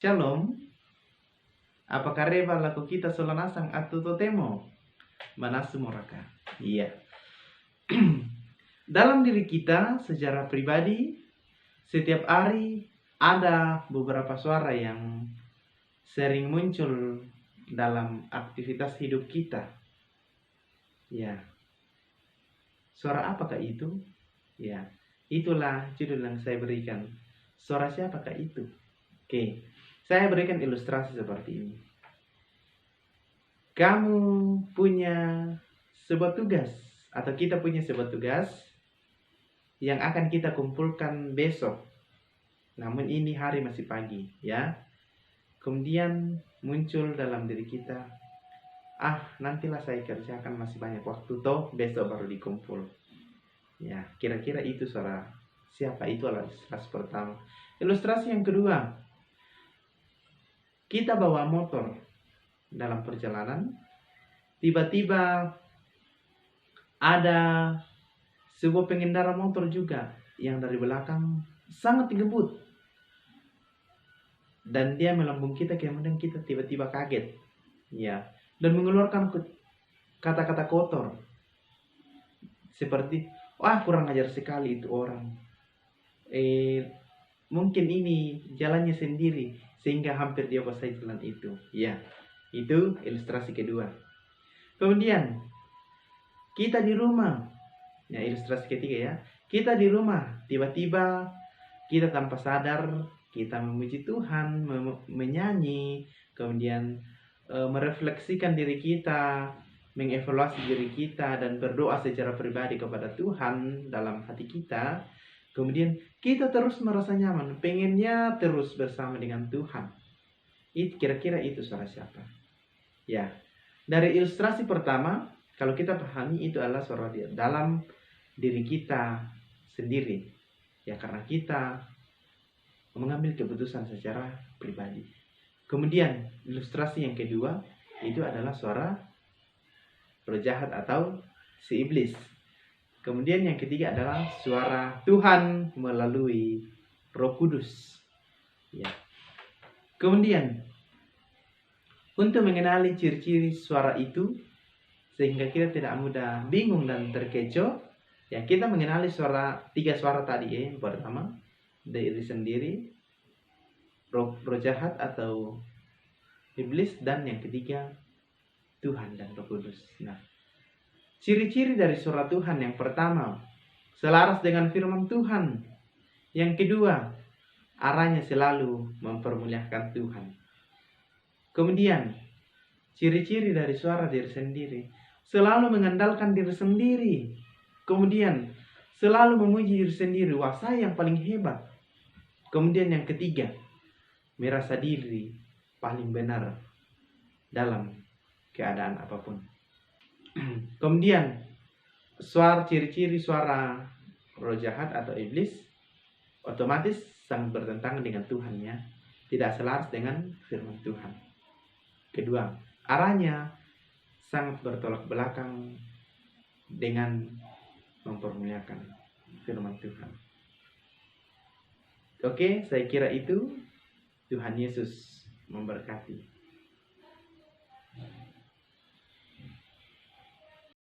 Shalom, apakah reba laku kita solanasang atau totemo? Manasu moraka. Iya. Dalam diri kita secara pribadi, setiap hari ada beberapa suara yang sering muncul dalam aktivitas hidup kita. Ya. Suara apakah itu? Ya. Itulah judul yang saya berikan. Suara siapakah itu? Oke. Saya berikan ilustrasi seperti ini. Kamu punya sebuah tugas, atau kita punya sebuah tugas yang akan kita kumpulkan besok. Namun ini hari masih pagi, ya. Kemudian muncul dalam diri kita, nantilah saya kerjakan, masih banyak waktu toh, besok baru dikumpul. Ya, kira-kira itu suara siapa? Itu adalah ilustrasi pertama. Ilustrasi yang kedua, kita bawa motor dalam perjalanan, tiba-tiba ada sebuah pengendara motor juga yang dari belakang sangat ngebut, dan dia melambung kita, kemudian kita tiba-tiba kaget, ya, dan mengeluarkan kata-kata kotor seperti, kurang ajar sekali itu orang, mungkin ini jalannya sendiri sehingga hampir dia kuasai jalan itu. Ya, itu ilustrasi kedua. Kemudian kita di rumah, ya, ilustrasi ketiga ya. Kita di rumah, tiba-tiba kita tanpa sadar kita memuji Tuhan, menyanyi, kemudian merefleksikan diri kita, mengevaluasi diri kita, dan berdoa secara pribadi kepada Tuhan dalam hati kita. Kemudian kita terus merasa nyaman, pengennya terus bersama dengan Tuhan. Kira-kira itu suara siapa? Ya, dari ilustrasi pertama, kalau kita pahami itu adalah suara dia dalam diri kita sendiri. Ya, karena kita mengambil keputusan secara pribadi. Kemudian ilustrasi yang kedua itu adalah suara roh jahat atau si iblis. Kemudian yang ketiga adalah suara Tuhan melalui Roh Kudus. Ya. Kemudian untuk mengenali ciri-ciri suara itu sehingga kita tidak mudah bingung dan terkecoh, ya, kita mengenali tiga suara tadi ya. Yang pertama, diri sendiri, roh jahat atau iblis, dan yang ketiga Tuhan dan Roh Kudus. Nah, ciri-ciri dari suara Tuhan yang pertama, selaras dengan firman Tuhan. Yang kedua, arahnya selalu mempermuliakan Tuhan. Kemudian, ciri-ciri dari suara diri sendiri, selalu mengandalkan diri sendiri. Kemudian, selalu memuji diri sendiri, wah saya yang paling hebat. Kemudian yang ketiga, merasa diri paling benar dalam keadaan apapun. Kemudian ciri-ciri suara roh jahat atau iblis otomatis sangat bertentangan dengan Tuhan, ya, tidak selaras dengan firman Tuhan. Kedua, arahnya sangat bertolak belakang dengan mempermuliakan firman Tuhan. Oke, saya kira itu. Tuhan Yesus memberkati.